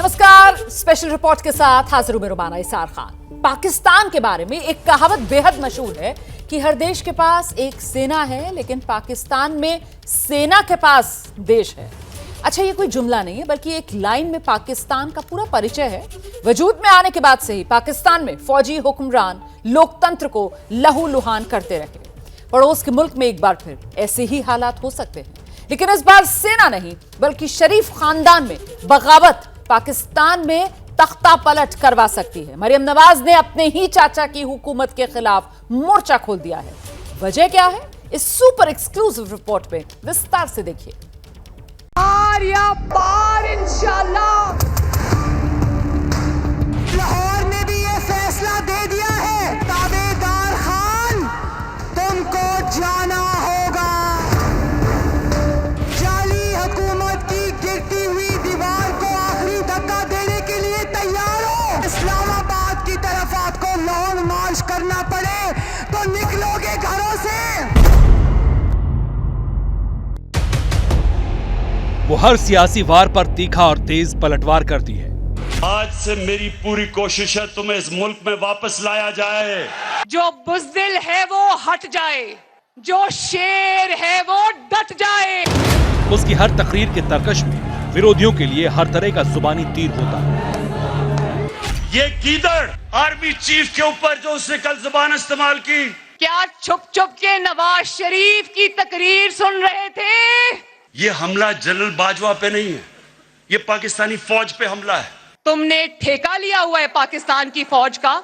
नमस्कार, special report के साथ हाजिर हूं मैं रुमाना इसार खान। पाकिस्तान के बारे में एक कहावत बेहद मशहूर है कि हर देश के पास एक सेना है, लेकिन पाकिस्तान में सेना के पास देश है। अच्छा, ये कोई जुमला नहीं है, बल्कि एक लाइन में पाकिस्तान का पूरा परिचय है। वजूद में आने के बाद से ही पाकिस्तान में फौजी हुक्मरान लोकतंत्र को लहूलुहान करते रहे। पड़ोस के मुल्क में एक बार फिर ऐसे ही हालात हो सकते हैं, लेकिन इस बार सेना नहीं बल्कि शरीफ खानदान में बगावत पाकिस्तान में तख्ता पलट करवा सकती है। मरियम नवाज ने अपने ही चाचा की हुकूमत के खिलाफ मोर्चा खोल दिया है। वजह क्या है, इस सुपर एक्सक्लूसिव रिपोर्ट में विस्तार से देखिए। पार या पार इंशाल्लाह। लाहौर ने भी ये फैसला दे दिया है, ताबेदार खान तुमको जाना होगा। जाली हुकूमत की गिरती हुई दीवार को आखिरी धक्का देने के लिए तैयार हो। इस्लामाबाद की तरफ आपको लॉन्ग मार्च करना पड़े तो निकलोगे घरों से। वो हर सियासी वार पर तीखा और तेज पलटवार करती है। आज से मेरी पूरी कोशिश है तुम्हें इस मुल्क में वापस लाया जाए। जो बुज़दिल है वो हट जाए, जो शेर है वो डट जाए। उसकी हर तकरीर के तरकश में विरोधियों के लिए हर तरह का जुबानी तीर होता है। ये गीदड़ आर्मी चीफ के ऊपर जो उसने कल जुबान इस्तेमाल की, क्या छुप छुप के नवाज शरीफ की तकरीर सुन रहे थे? ये हमला जनरल बाजवा पे नहीं है, ये पाकिस्तानी फौज पे हमला है। तुमने ठेका लिया हुआ है पाकिस्तान की फौज का।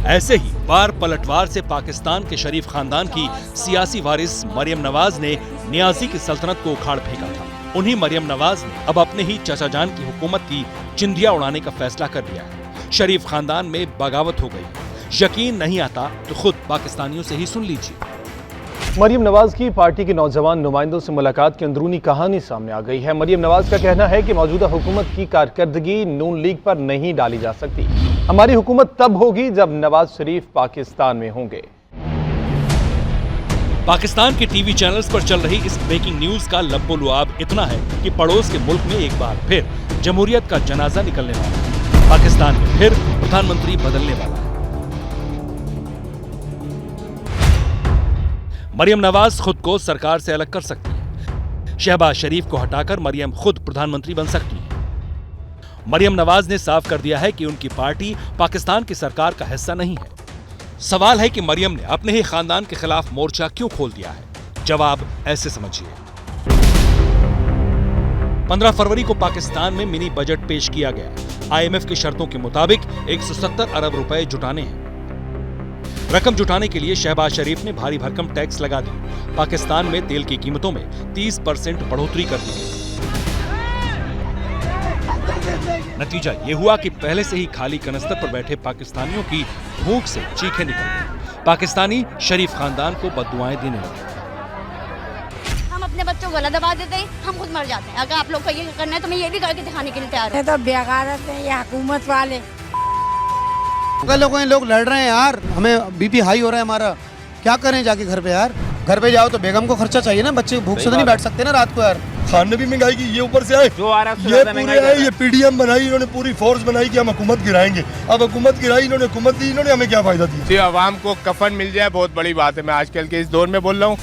ऐसे ही बार पलटवार से पाकिस्तान के शरीफ खानदान की सियासी वारिस मरियम नवाज ने नियाजी की सल्तनत को उखाड़ फेंका था। उन्हीं मरियम नवाज ने अब अपने ही चाचा जान की हुकूमत की चिंदिया उड़ाने का फैसला कर लिया है। शरीफ खानदान में बगावत हो गई। यकीन नहीं आता तो खुद पाकिस्तानियों से ही सुन लीजिए। मरियम नवाज की पार्टी के नौजवान नुमाइंदों से मुलाकात की अंदरूनी कहानी सामने आ गई है। मरियम नवाज का कहना है कि मौजूदा हुकूमत की कारकर्दगी नून लीग पर नहीं डाली जा सकती। हमारी हुकूमत तब होगी जब नवाज शरीफ पाकिस्तान में होंगे। पाकिस्तान के टीवी चैनल्स पर चल रही इस ब्रेकिंग न्यूज का लब्बो-लुआब इतना है कि पड़ोस के मुल्क में एक बार फिर जमहूरियत का जनाजा निकलने वाला है। पाकिस्तान में फिर प्रधानमंत्री बदलने वाला है। मरियम नवाज खुद को सरकार से अलग कर सकती है। शहबाज शरीफ को हटाकर मरियम खुद प्रधानमंत्री बन सकती है। मरियम नवाज ने साफ कर दिया है कि उनकी पार्टी पाकिस्तान की सरकार का हिस्सा नहीं है। सवाल है कि मरियम ने अपने ही खानदान के खिलाफ मोर्चा क्यों खोल दिया है? जवाब ऐसे समझिए। 15 फरवरी को पाकिस्तान में मिनी बजट पेश किया गया। IMF की शर्तों के मुताबिक 170 अरब रुपए जुटाने हैं। रकम जुटाने के लिए शहबाज शरीफ ने भारी भरकम टैक्स लगा दी। पाकिस्तान में तेल की कीमतों में 30% बढ़ोतरी कर दी गई। नतीजा ये हुआ कि पहले से ही खाली कनस्तर पर बैठे पाकिस्तानियों की भूख से चीखें निकल गई। पाकिस्तानी शरीफ खानदान को बद्दुआएं देने लगे। हम अपने बच्चों को गला दबा देते हैं, हम खुद मर जाते हैं। अगर आप लोग को ये करना है तो मैं ये भी करके दिखाने के लिए तैयार हूँ। ये तो बेगारत है, ये हुकूमत वाले। लोग लड़ रहे हैं यार, हमें बीपी हाई हो रहा है हमारा। क्या करें जाके घर पे यार? घर पे जाओ तो बेगम को खर्चा चाहिए ना, बच्चे भूख से तो नहीं बैठ सकते ना रात को यार। खाने भी महंगाई की, ये ऊपर से आए जो आ रहा है, ये पूरे आए, ये PDM बनाई इन्होंने, पूरी फोर्स बनाई कि हम हुकूमत गिराएंगे। अब हुकूमत गिराई इन्होंने, हुकूमत दी इन्होंने, हमें क्या फायदा दिया? जी, आवाम को कफन मिल जाए बहुत बड़ी बात है। मैं आजकल के इस दौर में बोल रहा हूँ।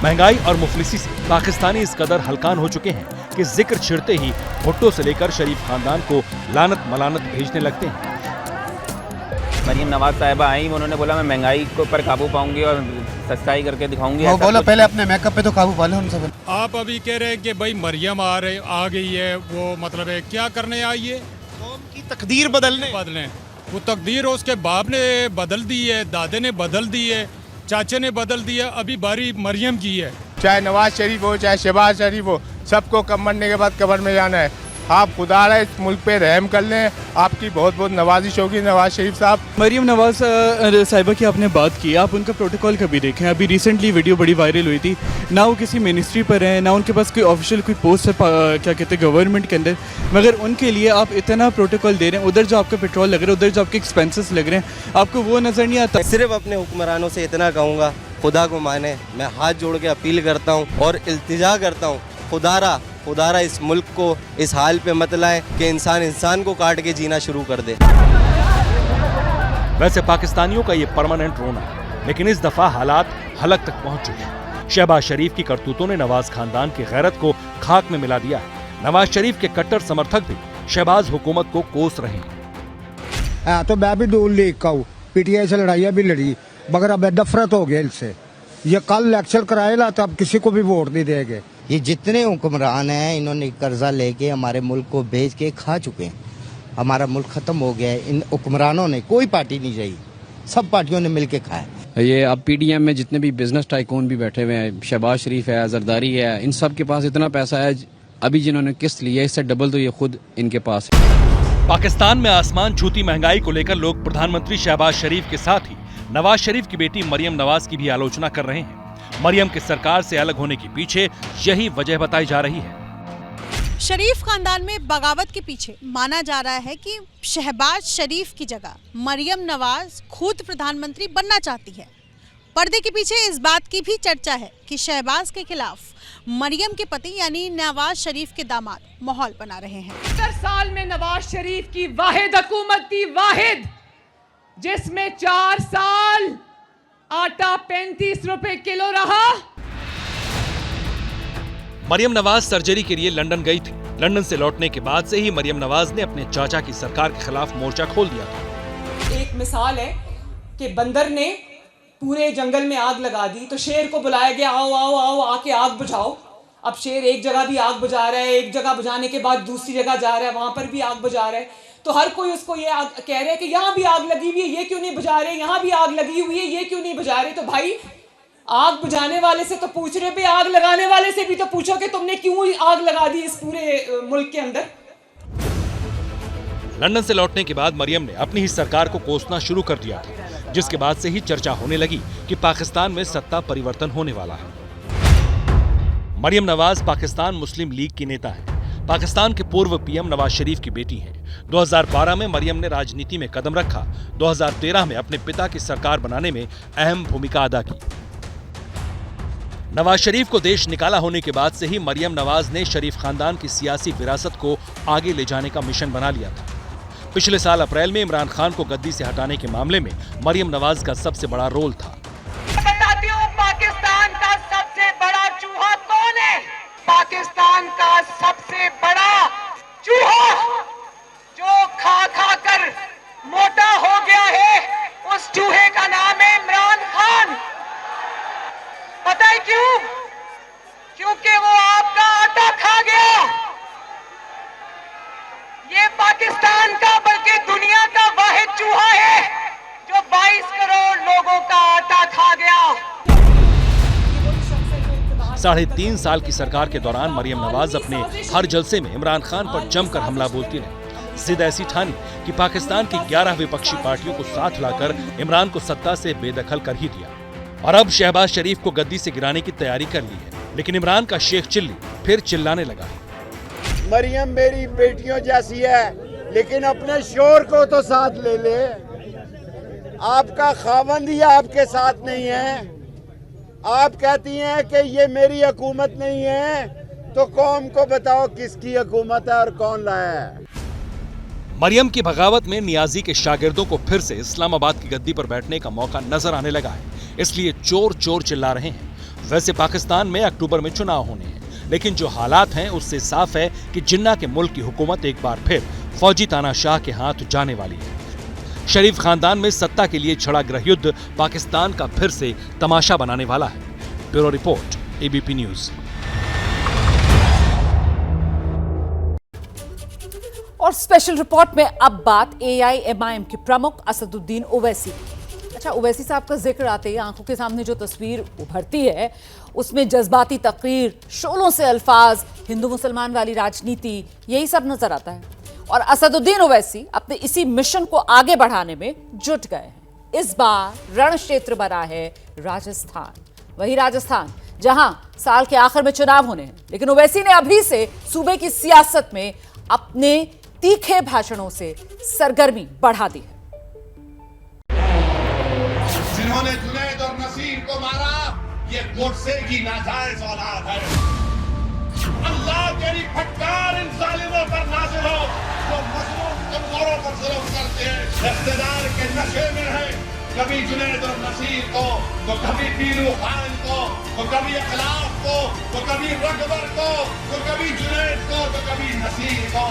महंगाई और मुफलिसी से पाकिस्तानी इस कदर हलकान हो चुके हैं कि जिक्र छिड़ते ही भुट्टो से लेकर शरीफ खानदान को लानत मलानत भेजने लगते हैं। मरियम नवाज साहिबा आई, उन्होंने बोला मैं महंगाई को पर काबू पाऊंगी और सस्ताई करके दिखाऊंगी। वो बोला पहले अपने मेकअप पे तो काबू पा लो उनसे। आप अभी कह रहे हैं कि भाई मरियम आ गई है, वो मतलब है क्या करने आई है? कौम की तकदीर बदलने। वो तकदीर उसके बाप ने बदल दी है, दादे ने बदल दी है, चाचे ने बदल दिया, अभी बारी मरियम की है। चाहे नवाज शरीफ हो चाहे शहबाज शरीफ हो, सबको कम मरने के बाद कब्र में जाना है। आप खुदा रहे इस मुल्क पे रहम कर लें, आपकी बहुत बहुत नवाजिश होगी नवाज शरीफ साहब। मरियम नवाज साहिबा की आपने बात की, आप उनका प्रोटोकॉल कभी देखें? अभी रिसेंटली वीडियो बड़ी वायरल हुई थी, ना वो किसी मिनिस्ट्री पर हैं, ना उनके पास कोई ऑफिशियल कोई पोस्ट है क्या कहते हैं गवर्नमेंट के अंदर, मगर उनके लिए आप इतना प्रोटोकॉल दे रहे हैं। उधर जो आपका पेट्रोल लग रहा है, उधर जो आपके एक्सपेंसेस लग रहे हैं, आपको वो नज़र नहीं आता। सिर्फ अपने हुक्मरानों से इतना कहूँगा, खुदा को माने, मैं हाथ जोड़ के अपील करता हूँ और इल्तिजा करता हूँ खुदारा इस मुल्क को इस हाल पे मत लाए कि इंसान को काट के जीना शुरू कर दे। वैसे पाकिस्तानियों का ये परमानेंट रोना है, लेकिन इस दफा हालात हलक तक पहुंच चुके हैं। शहबाज शरीफ की करतूतों ने नवाज खानदान की गैरत को खाक में मिला दिया है। नवाज शरीफ के कट्टर समर्थक भी शहबाज हुकूमत को कोस रहे हैं। तो मैं भी नून लीग का हूँ, PTI से लड़ाइयाँ भी लड़ी, मगर अब नफरत हो गया इनसे। ये कल इलेक्शन कराए ला तो अब किसी को भी वोट नहीं देंगे। ये जितने हुक्मरान हैं इन्होंने कर्जा लेके हमारे मुल्क को बेच के खा चुके हैं। हमारा मुल्क खत्म हो गया है। इन हुक्मरानों ने, कोई पार्टी नहीं चाहिए, सब पार्टियों ने मिलके खाया। ये अब PDM में जितने भी बिजनेस टाइकून भी बैठे हुए हैं, शहबाज शरीफ है, जरदारी है, इन सब के पास इतना पैसा है, अभी जिन्होंने किस्त ली है इससे डबल तो ये खुद इनके पास है। पाकिस्तान में आसमान छूती महंगाई को लेकर लोग प्रधानमंत्री शहबाज शरीफ के साथ ही नवाज शरीफ की बेटी मरियम नवाज की भी आलोचना कर रहे हैं। मरियम की सरकार से अलग होने के पीछे यही वजह बताई जा रही है। शरीफ खानदान में बगावत के पीछे माना जा रहा है कि शहबाज शरीफ की जगह मरियम नवाज खुद प्रधानमंत्री बनना चाहती है। पर्दे के पीछे इस बात की भी चर्चा है कि शहबाज के खिलाफ मरियम के पति यानी नवाज शरीफ के दामाद माहौल बना रहे हैं। 70 साल में नवाज शरीफ की वाहिद हुकूमत थी, वाहिद, जिसमें 4 साल आटा 35 रुपए किलो रहा। मरियम नवाज सर्जरी के लिए लंदन गई थी। लंदन से लौटने के बाद से ही मरियम नवाज ने अपने चाचा की सरकार के खिलाफ मोर्चा खोल दिया था। एक मिसाल है कि बंदर ने पूरे जंगल में आग लगा दी तो शेर को बुलाया गया, आओ आओ आओ आके आग बुझाओ। अब शेर एक जगह भी आग बुझा रहा है, एक जगह बुझाने के बाद दूसरी जगह जा रहा है, वहां पर भी आग बुझा रहा है। तो हर कोई उसको ये कह रहा है कि यहाँ भी आग लगी हुई है, ये क्यों नहीं बुझा रहे, यहाँ भी आग लगी हुई है, ये क्यों नहीं बुझा रहे। तो भाई आग बुझाने वाले से तो पूछ रहे पे, आग लगाने वाले से भी तो पूछो कि तुमने क्यों आग लगा दी इस पूरे मुल्क के अंदर। लंदन से लौटने के बाद मरियम ने अपनी ही सरकार को कोसना शुरू कर दिया था, जिसके बाद से ही चर्चा होने लगी कि पाकिस्तान में सत्ता परिवर्तन होने वाला है। मरियम नवाज पाकिस्तान मुस्लिम लीग की नेता है। पाकिस्तान के पूर्व PM नवाज शरीफ की बेटी हैं। 2012 में मरियम ने राजनीति में कदम रखा। 2013 में अपने पिता की सरकार बनाने में अहम भूमिका अदा की। नवाज शरीफ को देश निकाला होने के बाद से ही मरियम नवाज ने शरीफ खानदान की सियासी विरासत को आगे ले जाने का मिशन बना लिया था। पिछले साल अप्रैल में इमरान खान को गद्दी से हटाने के मामले में मरियम नवाज का सबसे बड़ा रोल था। बताती हूँ पाकिस्तान का सबसे बड़ा चूहा कौन है? पाकिस्तान का सबसे बड़ा चूहा जो खा खा कर मोटा हो गया है, उस चूहे का नाम है इमरान खान। पता है क्यों? क्योंकि वो आपका आटा खा गया। ये पाकिस्तान का बल्कि दुनिया का वाहिद चूहा है जो 22 करोड़ लोगों का आटा खा गया। 3.5 साल की सरकार के दौरान मरियम नवाज अपने हर जलसे में इमरान खान पर जमकर हमला बोलती रही। जिद ऐसी ठानी कि पाकिस्तान की 11 विपक्षी पार्टियों को साथ लाकर इमरान को सत्ता से बेदखल कर ही दिया। और अब शहबाज शरीफ को गद्दी से गिराने की तैयारी कर ली है। लेकिन इमरान का शेख चिल्ली फिर चिल्लाने लगा है। मरियम मेरी बेटियों जैसी है, लेकिन अपने शोर को तो साथ ले ले। आपका खावंद ही आपके साथ नहीं है। आप कहती हैं कि ये मेरी हुकूमत नहीं है, तो कौम को बताओ किसकी हुकूमत है और कौन लाया है। मरियम की बगावत में नियाजी के शागिर्दों को फिर से इस्लामाबाद की गद्दी पर बैठने का मौका नजर आने लगा है, इसलिए चोर चोर चिल्ला रहे हैं। वैसे पाकिस्तान में अक्टूबर में चुनाव होने हैं, लेकिन जो हालात हैं उससे साफ है कि जिन्ना के मुल्क की हुकूमत एक बार फिर फौजी तानाशाह के हाथ जाने वाली है। शरीफ खानदान में सत्ता के लिए छिड़ा गृह युद्ध पाकिस्तान का फिर से तमाशा बनाने वाला है। Bureau report, ABP news. और स्पेशल रिपोर्ट में अब बात AIMIM के प्रमुख असदुद्दीन ओवैसी। अच्छा, ओवैसी साहब का जिक्र आते ही आंखों के सामने जो तस्वीर उभरती है उसमें जज्बाती तकरीर, शोलों से अल्फाज, हिंदू मुसलमान वाली राजनीति, यही सब नजर आता है। और असदुद्दीन ओवैसी अपने इसी मिशन को आगे बढ़ाने में जुट गए हैं। इस बार रण क्षेत्र बना है राजस्थान, वही राजस्थान जहां साल के आखिर में चुनाव होने हैं। लेकिन ओवैसी ने अभी से सूबे की सियासत में अपने तीखे भाषणों से सरगर्मी बढ़ा दी है। जिन्होंने जुनैद और नसीर को मारा, ये गोडसे की नाजायज औलाद है। इख्तिदार के नशे में है, कभी जुनैद और नसीर को, तो कभी पीलू खान को, तो कभी अखलाक को, तो कभी रकबर को, तो कभी जुनैद को, तो कभी नसीर को।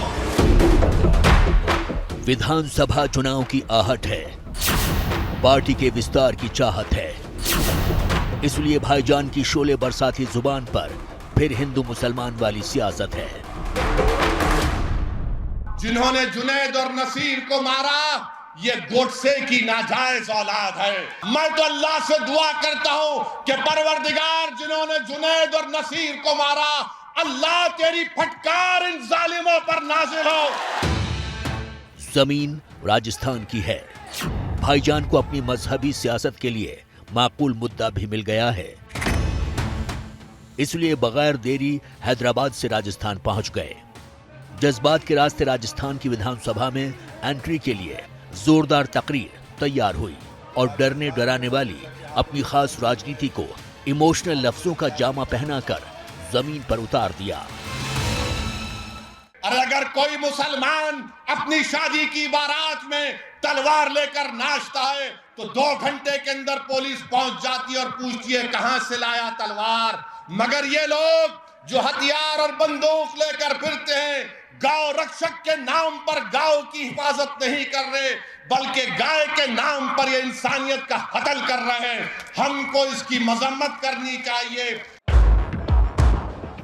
विधानसभा चुनाव की आहट है, पार्टी के विस्तार की चाहत है, इसलिए भाईजान की शोले बरसाती जुबान पर फिर हिंदू मुसलमान वाली सियासत है। जिन्होंने जुनैद और नसीर को मारा, ये गोडसे की नाजायज औलाद है। मैं तो अल्लाह से दुआ करता हूं कि परवरदिगार, जिन्होंने जुनैद और नसीर को मारा, अल्लाह तेरी फटकार इन जालिमों पर नाजिल हो। जमीन राजस्थान की है, भाईजान को अपनी मजहबी सियासत के लिए माकूल मुद्दा भी मिल गया है, इसलिए बगैर देरी हैदराबाद से राजस्थान पहुंच गए। जज्बात के रास्ते राजस्थान की विधानसभा में एंट्री के लिए जोरदार तकरीर तैयार हुई और डरने डराने वाली अपनी खास राजनीति को इमोशनल लफ्जों का जामा पहनाकर जमीन पर उतार दिया। और अगर कोई मुसलमान अपनी शादी की बारात में तलवार लेकर नाचता है तो 2 घंटे के अंदर पुलिस पहुंच जाती है और पूछती है कहां से लाया तलवार। मगर ये लोग जो हथियार और बंदूक लेकर फिरते हैं, गांव रक्षक के नाम पर गांव की हिफाजत नहीं कर रहे, बल्कि गाय के नाम पर ये इंसानियत का कत्ल कर रहे हैं। हमको इसकी मजम्मत करनी चाहिए।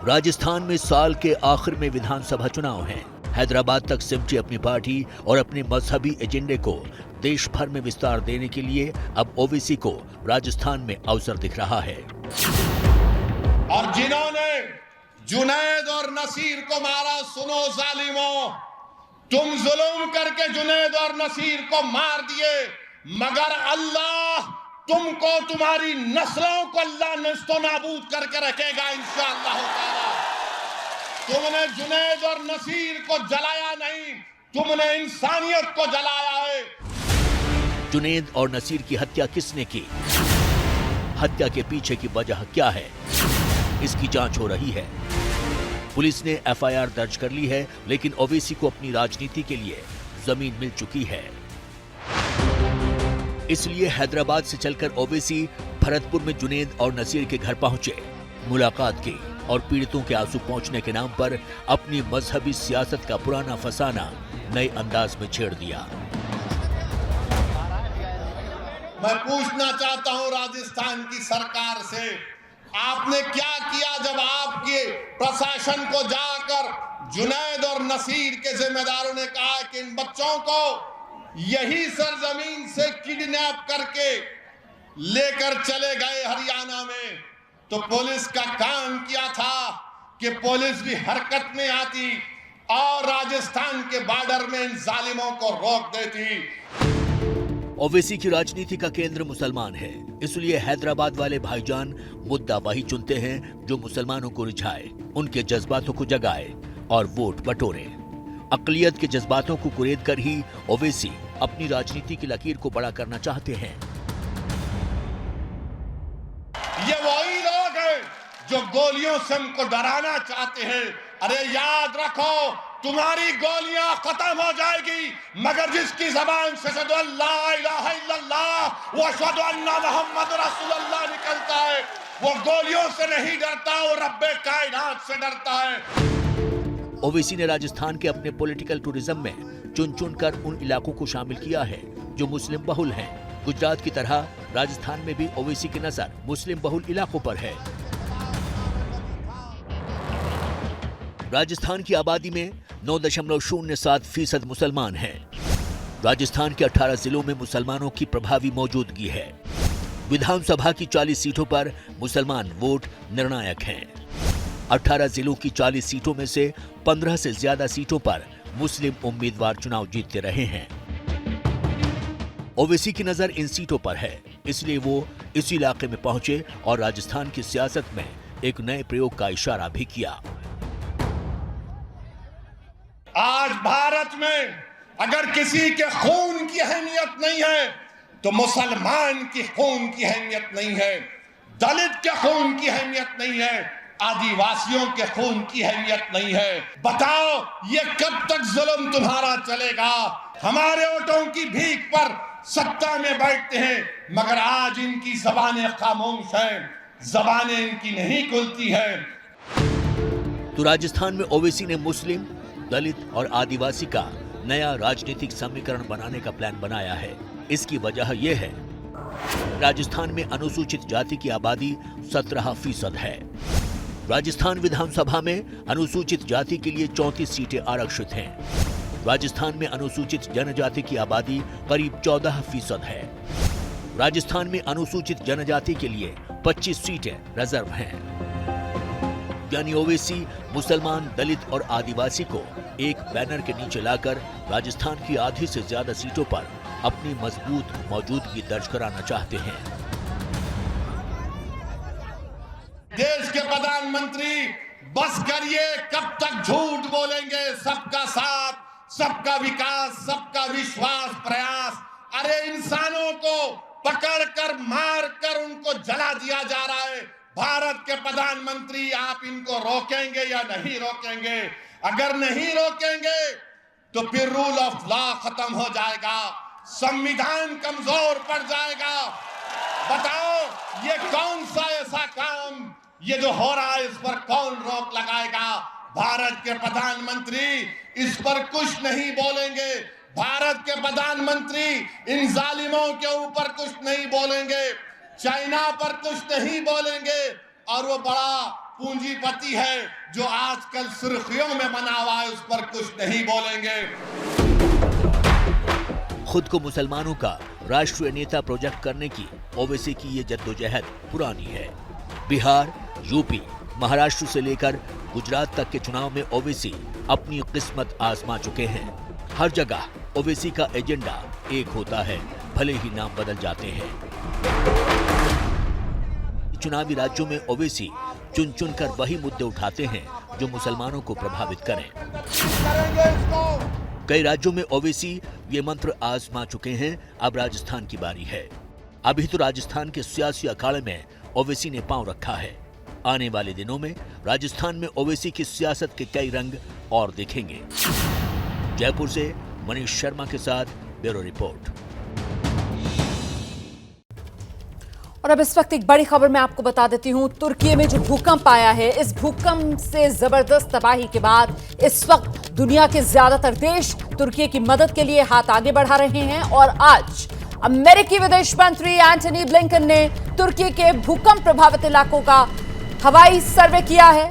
राजस्थान में साल के आखिर में विधानसभा चुनाव हैं। हैदराबाद तक सिमटी अपनी पार्टी और अपने मजहबी एजेंडे को देश भर में विस्तार देने के लिए अब ओवैसी को राजस्थान में अवसर दिख रहा है। और जिन्होंने जुनैद और नसीर को मारा, सुनो जालिमों, तुम जुल्म करके जुनैद और नसीर को मार दिए, मगर अल्लाह तुमको, तुम्हारी नस्लों को अल्लाह नस्तो नाबूद करके रखेगा इंशाअल्लाह ताला। तुमने जुनैद और नसीर को जलाया नहीं, तुमने इंसानियत को जलाया है। जुनैद और नसीर की हत्या किसने की? हत्या के पीछे की वजह क्या है? इसकी जांच हो रही है। पुलिस ने एफआईआर दर्ज कर ली है, लेकिन ओवैसी को अपनी राजनीति के लिए जमीन मिल चुकी है। इसलिए हैदराबाद से चलकर ओवैसी भरतपुर में जुनैद और नसीर के घर पहुंचे, मुलाकात की और पीड़ितों के आंसू पहुंचने के नाम पर अपनी मजहबी सियासत का पुराना फसाना नए अंदाज में छेड़ दिया। मैं पूछना चाहता हूं राजस्थान की सरकार से, आपने क्या किया जब आपके प्रशासन को जाकर जुनैद और नसीर के जिम्मेदारों ने कहा कि इन बच्चों को यही सरजमीन से किडनैप करके लेकर चले गए हरियाणा में, तो पुलिस का काम किया था कि पुलिस भी हरकत में आती और राजस्थान के बॉर्डर में इन जालिमों को रोक देती। ओवैसी की राजनीति का केंद्र मुसलमान है, इसलिए हैदराबाद वाले भाईजान मुद्दा वही चुनते हैं जो मुसलमानों को रिझाए, उनके जज्बातों को जगाए और वोट बटोरे। अक़लियत के जज्बातों को कुरेद कर ही ओवैसी अपनी राजनीति की लकीर को बड़ा करना चाहते हैं। ये वही लोग हैं जो गोलियों से हमको डराना चाहते हैं। अरे याद रखो, तुम्हारी गोलियां खत्म हो जाएगी, मगर जिसकी जबान से अशहदु अल्ला इलाहा इल्लल्लाह व अशहदु अन्ना मुहम्मद रसूलुल्लाह निकलता है, वो गोलियों से नहीं डरता, वो रब्बे कायनात से डरता है। ओवैसी ने राजस्थान के अपने पॉलिटिकल टूरिज्म में चुन चुनकर उन इलाकों को शामिल किया है जो मुस्लिम बहुल हैं। गुजरात की तरह राजस्थान में भी ओवैसी की नजर मुस्लिम बहुल इलाकों पर है। राजस्थान की आबादी में 9.07% मुसलमान हैं। राजस्थान के 18 जिलों में मुसलमानों की प्रभावी मौजूदगी है। विधानसभा की 40 सीटों पर मुसलमान वोट निर्णायक हैं। 18 जिलों की 40 सीटों में से 15 से ज्यादा सीटों पर मुस्लिम उम्मीदवार चुनाव जीतते रहे हैं। ओवैसी की नजर इन सीटों पर है, इसलिए वो इस इलाके में पहुंचे और राजस्थान की सियासत में एक नए प्रयोग का इशारा भी किया। आज भारत में अगर किसी के खून की अहमियत नहीं है तो मुसलमान की खून की अहमियत नहीं है, दलित के खून की अहमियत नहीं है, आदिवासियों के खून की हैवियत नहीं है। बताओ ये कब तक जुल्म तुम्हारा चलेगा? हमारे वोटों की भीख पर सत्ता में बैठते हैं, मगर आज इनकी जबानें खामोश हैं, जबानें इनकी नहीं खुलती है। तो राजस्थान में ओवैसी ने मुस्लिम, दलित और आदिवासी का नया राजनीतिक समीकरण बनाने का प्लान बनाया है। इसकी वजह यह है, राजस्थान में अनुसूचित जाति की आबादी 17% है। राजस्थान विधानसभा में अनुसूचित जाति के लिए 34 सीटें आरक्षित हैं। राजस्थान में अनुसूचित जनजाति की आबादी करीब 14% है। राजस्थान में अनुसूचित जनजाति के लिए 25 सीटें रिजर्व हैं। यानी ओवैसी, मुसलमान, दलित और आदिवासी को एक बैनर के नीचे लाकर राजस्थान की आधी से ज्यादा सीटों पर अपनी मजबूत मौजूदगी दर्ज कराना चाहते हैं। देश के प्रधानमंत्री बस करिए, कब तक झूठ बोलेंगे? सबका साथ, सबका विकास, सबका विश्वास, प्रयास। अरे इंसानों को पकड़कर, मारकर उनको जला दिया जा रहा है। भारत के प्रधानमंत्री, आप इनको रोकेंगे या नहीं रोकेंगे? अगर नहीं रोकेंगे तो फिर रूल ऑफ लॉ खत्म हो जाएगा, संविधान कमजोर पड़ जाएगा। बताओ ये कौन सा ऐसा काम ये जो हो रहा है, इस पर कौन रोक लगाएगा? भारत के प्रधानमंत्री इस पर कुछ नहीं बोलेंगे। भारत के प्रधानमंत्री इन जालिमों के ऊपर कुछ नहीं बोलेंगे, चाइना पर कुछ नहीं बोलेंगे। और वो बड़ा पूंजीपति है जो आजकल सुर्खियों में बना हुआ है, उस पर कुछ नहीं बोलेंगे। खुद को मुसलमानों का राष्ट्रीय नेता प्रोजेक्ट करने की ओवैसी की ये जद्दोजहद पुरानी है। बिहार, यूपी, महाराष्ट्र से लेकर गुजरात तक के चुनाव में ओवैसी अपनी किस्मत आजमा चुके हैं। हर जगह ओवैसी का एजेंडा एक होता है, भले ही नाम बदल जाते हैं। चुनावी राज्यों में ओवैसी चुन चुनकर वही मुद्दे उठाते हैं जो मुसलमानों को प्रभावित करें। कई राज्यों में ओवैसी ये मंत्र आजमा चुके हैं। अब राजस्थान की बारी है। अभी तो राजस्थान के सियासी अखाड़े में ओवैसी ने पांव रखा है। आने वाले दिनों में राजस्थान में ओवैसी की सियासत के कई रंग और दिखेंगे। जयपुर से मनीष शर्मा के साथ ब्यूरो रिपोर्ट। और अब इस वक्त एक बड़ी खबर मैं आपको बता देती हूं। तुर्की में जो भूकंप आया है, इस भूकंप से जबरदस्त तबाही के बाद इस वक्त दुनिया के ज्यादातर देश तुर्की की मदद के लिए हाथ आगे बढ़ा रहे हैं। और आज अमेरिकी विदेश मंत्री एंटनी ब्लिंकन ने तुर्की के भूकंप प्रभावित इलाकों का हवाई सर्वे किया है।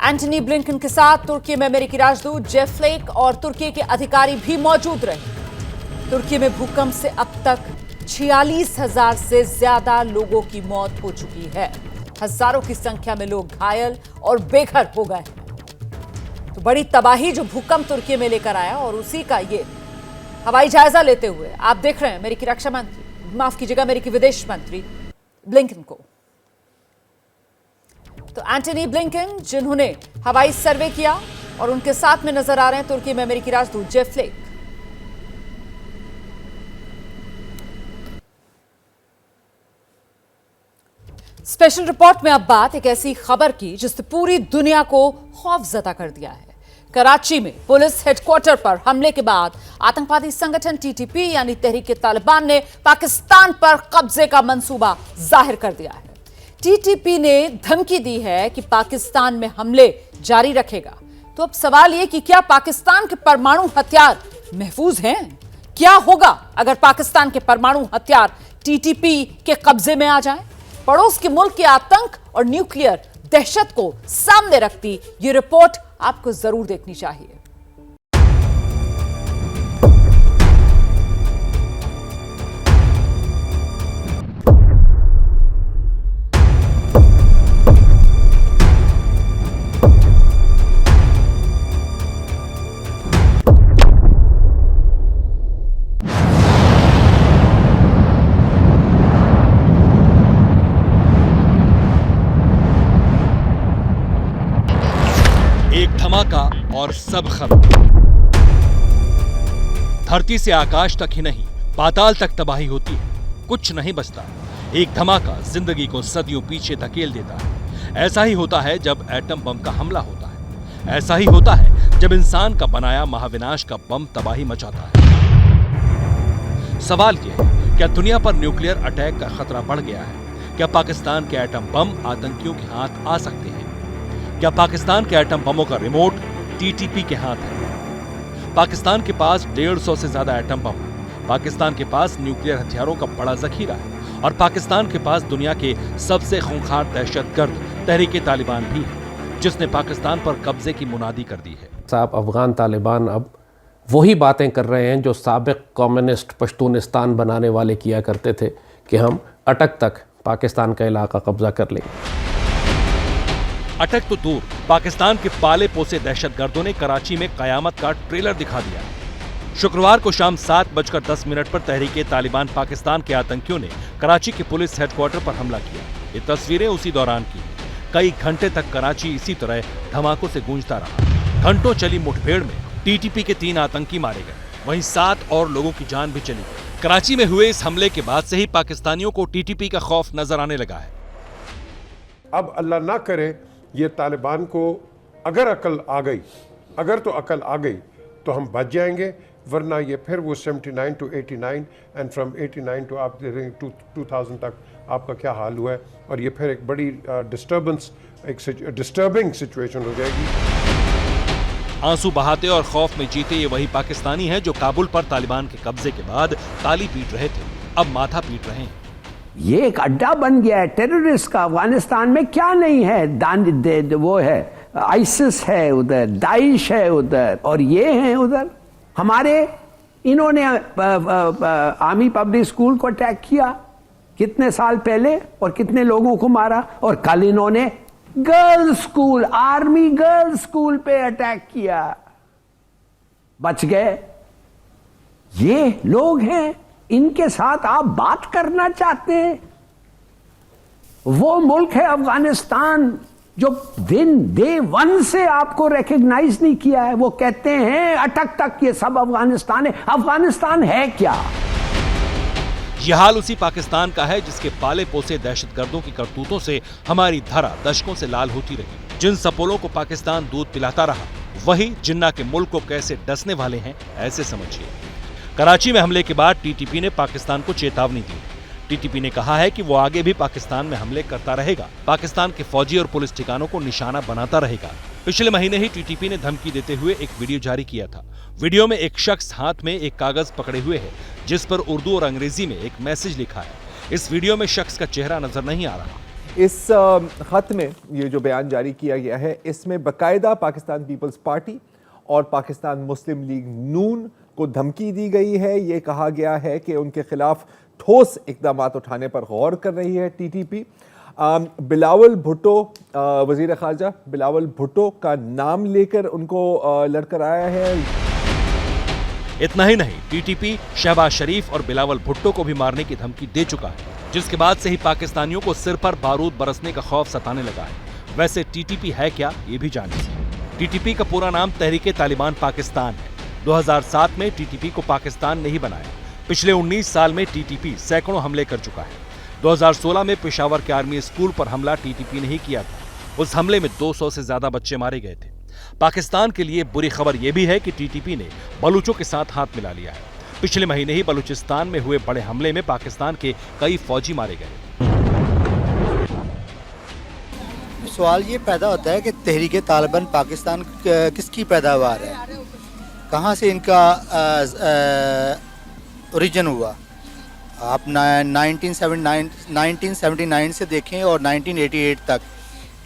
एंटनी ब्लिंकन के साथ तुर्की में अमेरिकी राजदूत जेफ फ्लेक और तुर्की के अधिकारी भी मौजूद रहे। तुर्की में भूकंप से अब तक 46,000 से ज्यादा लोगों की मौत हो चुकी है। हजारों की संख्या में लोग घायल और बेघर हो गए हैं। तो बड़ी तबाही जो भूकंप तुर्की में लेकर आया, और उसी का ये हवाई जायजा लेते हुए आप देख रहे हैं अमेरिकी रक्षा मंत्री, माफ कीजिएगा, अमेरिकी विदेश मंत्री ब्लिंकन को। तो एंटनी ब्लिंकन जिन्होंने हवाई सर्वे किया, और उनके साथ में नजर आ रहे हैं तुर्की में अमेरिकी राजदूत जेफ फ्लेक। स्पेशल रिपोर्ट में अब बात एक ऐसी खबर की जिसने पूरी दुनिया को खौफजदा कर दिया है। कराची में पुलिस हेडक्वार्टर पर हमले के बाद आतंकवादी संगठन टीटीपी यानी तहरीक तालिबान ने पाकिस्तान पर कब्जे का मंसूबा जाहिर कर दिया है। टीटीपी ने धमकी दी है कि पाकिस्तान में हमले जारी रखेगा। तो अब सवाल यह कि क्या पाकिस्तान के परमाणु हथियार महफूज हैं? क्या होगा अगर पाकिस्तान के परमाणु हथियार टीटीपी के कब्जे में आ जाएं? पड़ोस के मुल्क के आतंक और न्यूक्लियर दहशत को सामने रखती ये रिपोर्ट आपको जरूर देखनी चाहिए। धमाका और सब खत्म। धरती से आकाश तक ही नहीं, पाताल तक तबाही होती है, कुछ नहीं बचता। एक धमाका जिंदगी को सदियों पीछे धकेल देता है। ऐसा ही होता है जब एटम बम का हमला होता है। ऐसा ही होता है जब इंसान का बनाया महाविनाश का बम तबाही मचाता है। सवाल यह है, क्या दुनिया पर न्यूक्लियर अटैक का खतरा बढ़ गया है? क्या पाकिस्तान के एटम बम आतंकियों के हाथ आ सकते हैं? क्या पाकिस्तान के एटम बमों का रिमोट टीटीपी के हाथ है? पाकिस्तान के पास 150 से ज्यादा एटम बम है। पाकिस्तान के पास न्यूक्लियर हथियारों का बड़ा जखीरा है और पाकिस्तान के पास दुनिया के सबसे खूंखार दहशतगर्द तहरीके तालिबान भी है, जिसने पाकिस्तान पर कब्जे की मुनादी कर दी है। साहब, अफगान तालिबान अब वही बातें कर रहे हैं जो साबिक कम्युनिस्ट पश्तूनिस्तान बनाने वाले किया करते थे कि हम अटक तक पाकिस्तान का इलाका कब्जा कर लेंगे। अटक तो दूर, पाकिस्तान के पाले पोसे दहशतगर्दों ने कराची में कयामत का ट्रेलर दिखा दिया। शुक्रवार को शाम 7:10 पर तहरीके तालिबान पाकिस्तान के आतंकियों ने कराची के पुलिस हेडक्वार्टर पर हमला किया। ये तस्वीरें उसी दौरान की। कई घंटे तक कराची इसी तरह धमाकों से गूंजता रहा। घंटों चली मुठभेड़ में टीटीपी के 3 आतंकी मारे गए, वहीं 7 और लोगों की जान भी चली गई। कराची में हुए इस हमले के बाद से ही पाकिस्तानियों को टीटीपी का खौफ नजर आने लगा है। अब अल्लाह ना करे ये तालिबान को अगर अकल आ गई, अगर तो अकल आ गई तो हम बच जाएंगे, वरना ये फिर वो 79 to 89 एंड फ्रॉम 89 to आप 2000 तक आपका क्या हाल हुआ है, और ये फिर एक बड़ी डिस्टर्बेंस, एक डिस्टर्बिंग सिचुएशन हो जाएगी। आंसू बहाते और खौफ में जीते ये वही पाकिस्तानी हैं जो काबुल पर तालिबान के कब्जे के बाद ताली पीट रहे थे, अब माथा पीट रहे हैं। ये एक अड्डा बन गया है टेररिस्ट का। अफगानिस्तान में क्या नहीं है, वो है आइसिस है उधर, दाइश है उधर, और ये हैं उधर। हमारे इन्होंने आर्मी पब्लिक स्कूल को अटैक किया कितने साल पहले और कितने लोगों को मारा, और कल इन्होंने girls school, army girls school पे अटैक किया, बच गए। ये लोग हैं, इनके साथ आप बात करना चाहते हैं? वो मुल्क है अफगानिस्तान जो डे 1 से आपको रिकॉग्नाइज नहीं किया है। वो कहते हैं अटक तक ये सब अफगानिस्तान है। अफगानिस्तान है क्या? यह हाल उसी पाकिस्तान का है जिसके पाले पोसे दहशतगर्दों की करतूतों से हमारी धरा दशकों से लाल होती रही। जिन सपोलों को पाकिस्तान दूध पिलाता रहा, वही जिन्ना के मुल्क को कैसे डसने वाले हैं, ऐसे समझिए। कराची में हमले के बाद टीटीपी ने पाकिस्तान को चेतावनी दी। टीटीपी ने कहा है कि वो आगे भी पाकिस्तान में हमले करता रहेगा, पाकिस्तान के फौजी और पुलिस ठिकानों को निशाना बनाता रहेगा। पिछले महीने ही टीटीपी ने धमकी देते हुए एक वीडियो जारी किया था। वीडियो में एक शख्स हाथ में एक कागज पकड़े हुए है जिस पर उर्दू और अंग्रेजी में एक मैसेज लिखा है। इस वीडियो में शख्स का चेहरा नजर नहीं आ रहा। इस खत में ये जो बयान जारी किया गया है, इसमें बाकायदा पाकिस्तान पीपल्स पार्टी और पाकिस्तान मुस्लिम लीग नून को धमकी दी गई है। ये कहा गया है कि उनके खिलाफ ठोस इकदाम उठाने पर गौर कर रही है टीटीपी। बिलावल भुट्टो, वजीर खारजा बिलावल भुट्टो का नाम लेकर उनको लड़कर आया है। इतना ही नहीं, टीटीपी शहबाज शरीफ और बिलावल भुट्टो को भी मारने की धमकी दे चुका है, जिसके बाद से ही पाकिस्तानियों को सिर पर बारूद बरसने का खौफ सताने लगा है। वैसे टीटीपी है क्या, ये भी जानिए। टीटीपी का पूरा नाम तहरीके तालिबान पाकिस्तान है। 2007 में टीटीपी को पाकिस्तान ने ही बनाया। पिछले 19 साल में टीटीपी सैकड़ों हमले कर चुका है। 2016 में पेशावर के आर्मी स्कूल पर हमला टीटीपी ने ही किया था। उस हमले में 200 से ज्यादा बच्चे मारे गए थे। पाकिस्तान के लिए बुरी खबर यह भी है कि टीटीपी ने बलूचों के साथ हाथ मिला लिया है। पिछले महीने ही बलूचिस्तान में हुए बड़े हमले में पाकिस्तान के कई फौजी मारे गए। सवाल ये पैदा होता है कि तहरीके तालिबान पाकिस्तान किसकी पैदावार है, कहाँ से इनका ओरिजिन हुआ। आप 1979 से देखें और 1988 तक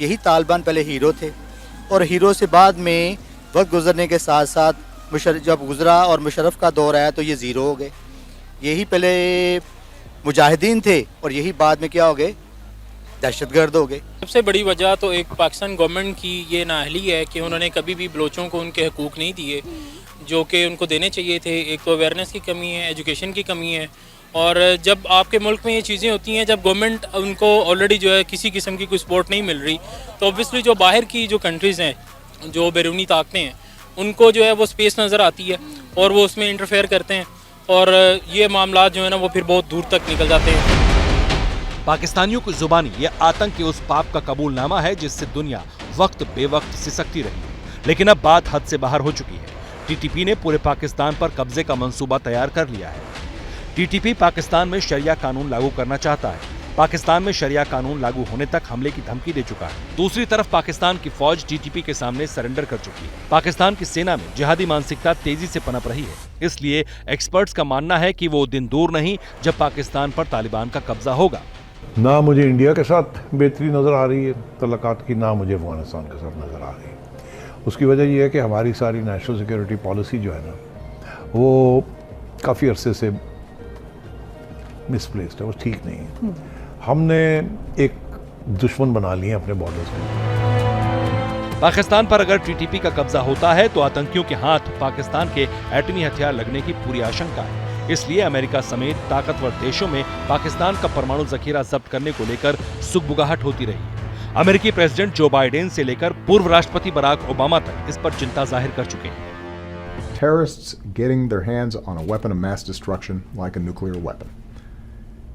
यही तालिबान पहले हीरो थे, और हीरो से बाद में वक्त गुजरने के साथ साथ जब गुजरा और मुशर्रफ का दौर आया तो ये ज़ीरो हो गए। यही पहले मुजाहिदीन थे और यही बाद में क्या हो गए, दहशतगर्द हो गए। सबसे बड़ी वजह तो एक पाकिस्तान गवर्नमेंट की ये नाअहली है कि उन्होंने कभी भी बलोचों को उनके हकूक़ नहीं दिए जो कि उनको देने चाहिए थे। एक तो अवेयरनेस की कमी है, एजुकेशन की कमी है, और जब आपके मुल्क में ये चीज़ें होती हैं, जब गवर्नमेंट उनको ऑलरेडी जो है किसी किस्म की कोई सपोर्ट नहीं मिल रही, तो ऑब्वियसली जो बाहर की जो कंट्रीज़ हैं, जो बैरूनी ताकतें हैं, उनको जो है वो स्पेस नज़र आती है और वो उसमें इंटरफेयर करते हैं, और ये मामला जो है ना वो फिर बहुत दूर तक निकल जाते हैं। पाकिस्तानियों की जुबानी ये आतंक के उस पाप का कबूलनामा है जिससे दुनिया वक्त बेवक्त सिसकती रही, लेकिन अब बात हद से बाहर हो चुकी है। टीटीपी ने पूरे पाकिस्तान पर कब्जे का मंसूबा तैयार कर लिया है। टीटीपी पाकिस्तान में शरिया कानून लागू करना चाहता है। पाकिस्तान में शरिया कानून लागू होने तक हमले की धमकी दे चुका है। दूसरी तरफ पाकिस्तान की फौज टीटीपी के सामने सरेंडर कर चुकी है। पाकिस्तान की सेना में जिहादी मानसिकता तेजी से पनप रही है। इसलिए एक्सपर्ट्स का मानना है कि वो दिन दूर नहीं जब पाकिस्तान पर तालिबान का कब्जा होगा। ना मुझे इंडिया के साथ बेहतरी नजर आ रही है तल्लुकात की, ना मुझे अफगानिस्तान के साथ नजर आ रही है। उसकी वजह यह है कि हमारी सारी नेशनल सिक्योरिटी पॉलिसी जो है ना, वो काफ़ी अरसे से मिसप्लेस्ड है, वो ठीक नहीं है। हमने एक दुश्मन बना लिए अपने बॉर्डर्स में। पाकिस्तान पर अगर टीटीपी का कब्जा होता है तो आतंकियों के हाथ पाकिस्तान के एटमी हथियार लगने की पूरी आशंका है। इसलिए अमेरिका समेत ताकतवर देशों में पाकिस्तान का परमाणु जखीरा जब्त करने को लेकर सुगबुगाहट होती रही है। अमेरिकी प्रेसिडेंट जो बाइडेन से लेकर पूर्व राष्ट्रपति बराक ओबामा तक इस पर चिंता जाहिर कर चुके हैं। Terrorists getting their hands on a weapon of mass destruction like a nuclear weapon.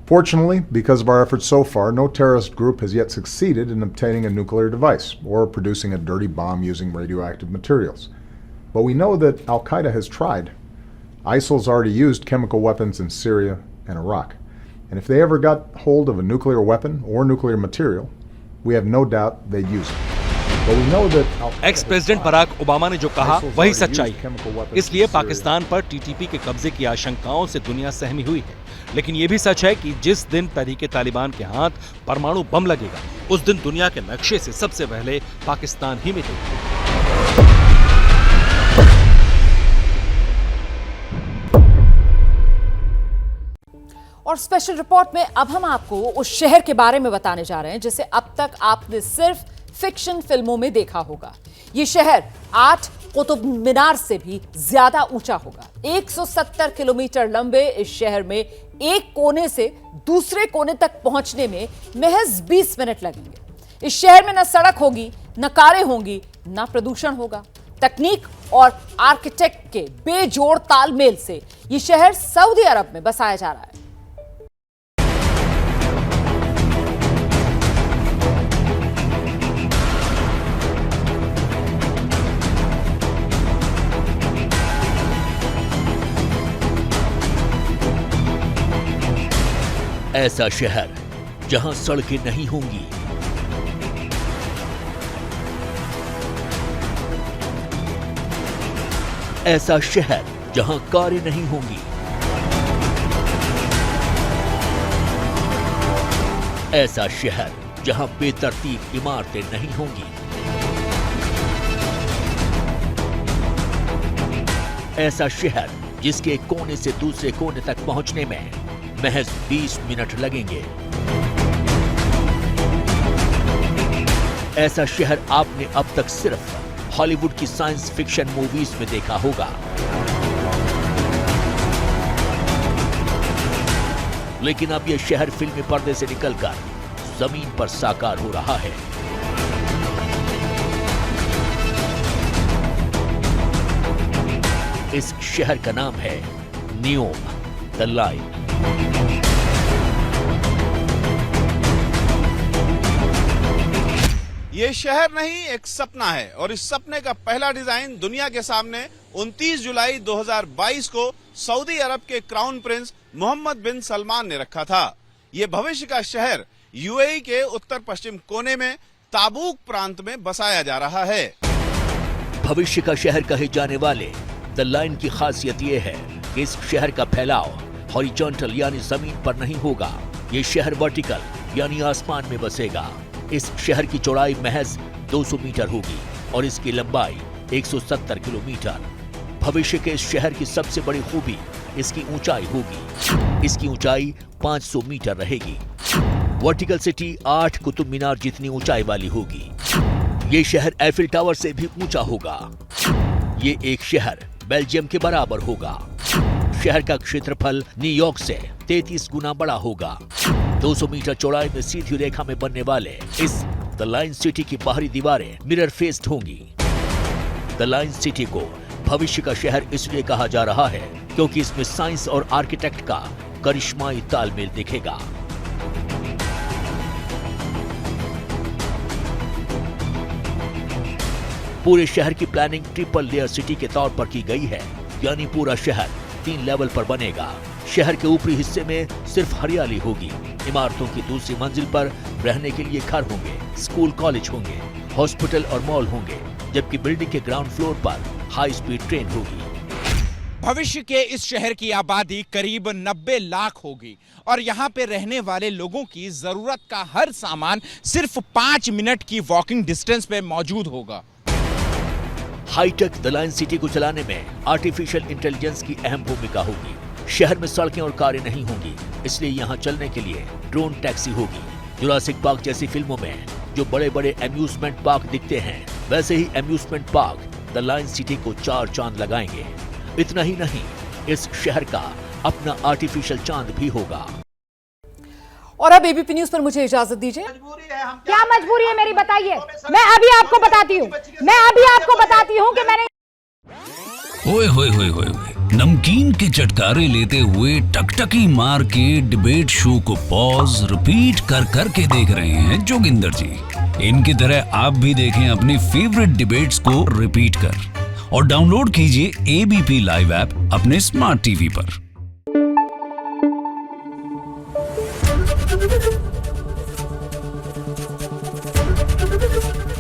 Fortunately, because of our efforts so far, no terrorist group has yet succeeded in obtaining a nuclear device or producing a dirty bomb using radioactive materials. But we know that Al-Qaeda has tried. ISIL's already used chemical weapons in Syria and Iraq. And if they ever got hold of a nuclear weapon or nuclear material, we have no doubt they'd use it. But we know that ex president Barack Obama ने जो कहा वही सच्चाई है। इसलिए पाकिस्तान पर TTP के कब्जे की आशंकाओं से दुनिया सहमी हुई है। लेकिन ये भी सच है कि जिस दिन तहरीके तालिबान के हाथ परमाणु बम लगेगा, उस दिन दुनिया के नक्शे से सबसे पहले पाकिस्तान ही मिटेगा। और स्पेशल रिपोर्ट में अब हम आपको उस शहर के बारे में बताने जा रहे हैं जिसे अब तक आपने सिर्फ फिक्शन फिल्मों में देखा होगा। ये शहर 8 कुतुब मीनार से भी ज्यादा ऊंचा होगा। 170 किलोमीटर लंबे इस शहर में एक कोने से दूसरे कोने तक पहुंचने में महज 20 मिनट लगेंगे। इस शहर में न सड़क होगी, न कारें होंगी, न प्रदूषण होगा। तकनीक और आर्किटेक्ट के बेजोड़ तालमेल से ये शहर सऊदी अरब में बसाया जा रहा है। ऐसा शहर जहां सड़कें नहीं होंगी, ऐसा शहर जहां कारें नहीं होंगी, ऐसा शहर जहां बेतरतीब इमारतें नहीं होंगी, ऐसा शहर जिसके एक कोने से दूसरे कोने तक पहुंचने में महज 20 मिनट लगेंगे। ऐसा शहर आपने अब तक सिर्फ हॉलीवुड की साइंस फिक्शन मूवीज में देखा होगा, लेकिन अब यह शहर फिल्मी पर्दे से निकलकर जमीन पर साकार हो रहा है। इस शहर का नाम है नियोम द लाइन। ये शहर नहीं, एक सपना है और इस सपने का पहला डिजाइन दुनिया के सामने 29 जुलाई 2022 को सऊदी अरब के क्राउन प्रिंस मोहम्मद बिन सलमान ने रखा था। ये भविष्य का शहर यूएई के उत्तर पश्चिम कोने में ताबूक प्रांत में बसाया जा रहा है। भविष्य का शहर कहे जाने वाले द लाइन की खासियत ये है कि इस शहर का फैलाव हॉरिजॉन्टल यानी जमीन पर नहीं होगा। ये शहर वर्टिकल यानी आसमान में बसेगा। इस शहर की चौड़ाई महज 200 मीटर होगी और इसकी लंबाई 170 किलोमीटर। भविष्य के इस शहर की सबसे बड़ी खूबी इसकी ऊंचाई होगी। इसकी ऊंचाई 500 मीटर रहेगी। वर्टिकल सिटी 8 कुतुब मीनार जितनी ऊंचाई वाली होगी। ये शहर एफिल टावर से भी ऊंचा होगा। ये एक शहर बेल्जियम के बराबर होगा। शहर का क्षेत्रफल न्यूयॉर्क से 33 गुना बड़ा होगा। 200 मीटर चौड़ाई में सीधी रेखा में बनने वाले इस द लाइन सिटी की बाहरी दीवारें मिरर फेस्ड होंगी। द लाइन सिटी को भविष्य का शहर इसलिए कहा जा रहा है क्योंकि इसमें साइंस और आर्किटेक्ट का करिश्माई तालमेल दिखेगा। पूरे शहर की प्लानिंग ट्रिपल लेयर सिटी के तौर पर की गई है, यानी पूरा शहर 3 लेवल पर बनेगा। शहर के ऊपरी हिस्से में सिर्फ हरियाली होगी। इमारतों की दूसरी मंजिल पर रहने के लिए घर होंगे, स्कूल कॉलेज होंगे, हॉस्पिटल और मॉल होंगे, जबकि बिल्डिंग के ग्राउंड फ्लोर पर हाई स्पीड ट्रेन होगी। भविष्य के इस शहर की आबादी करीब 90 लाख होगी और यहाँ पे रहने वाले लोगों की जरूरत का हर सामान सिर्फ 5 मिनट की वॉकिंग डिस्टेंस पे मौजूद होगा। हाईटेक द लाइन सिटी को चलाने में आर्टिफिशियल इंटेलिजेंस की अहम भूमिका होगी। शहर में सड़कें और कारें नहीं होंगी, इसलिए यहाँ चलने के लिए ड्रोन टैक्सी होगी। जुरासिक पार्क जैसी फिल्मों में जो बड़े बड़े अम्यूजमेंट पार्क दिखते हैं, वैसे ही amusement park the line city को 4 चांद लगाएंगे। इतना ही नहीं, इस शहर का अपना आर्टिफिशियल चांद भी होगा। और अब एबीपी न्यूज पर मुझे इजाजत दीजिए। क्या मजबूरी है मेरी, बताइए। मैं अभी आपको बताती हूँ कि मैंने ओए होए होए होए, नमकीन के चटकारे लेते हुए टकटकी मार के डिबेट शो को पॉज रिपीट कर कर के देख रहे हैं जोगिंदर जी। इनकी तरह आप भी देखें अपनी फेवरेट डिबेट्स को रिपीट कर और डाउनलोड कीजिए एबीपी लाइव ऐप अपने स्मार्ट टीवी पर।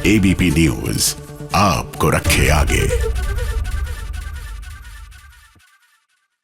एबीपी न्यूज आपको रखे आगे।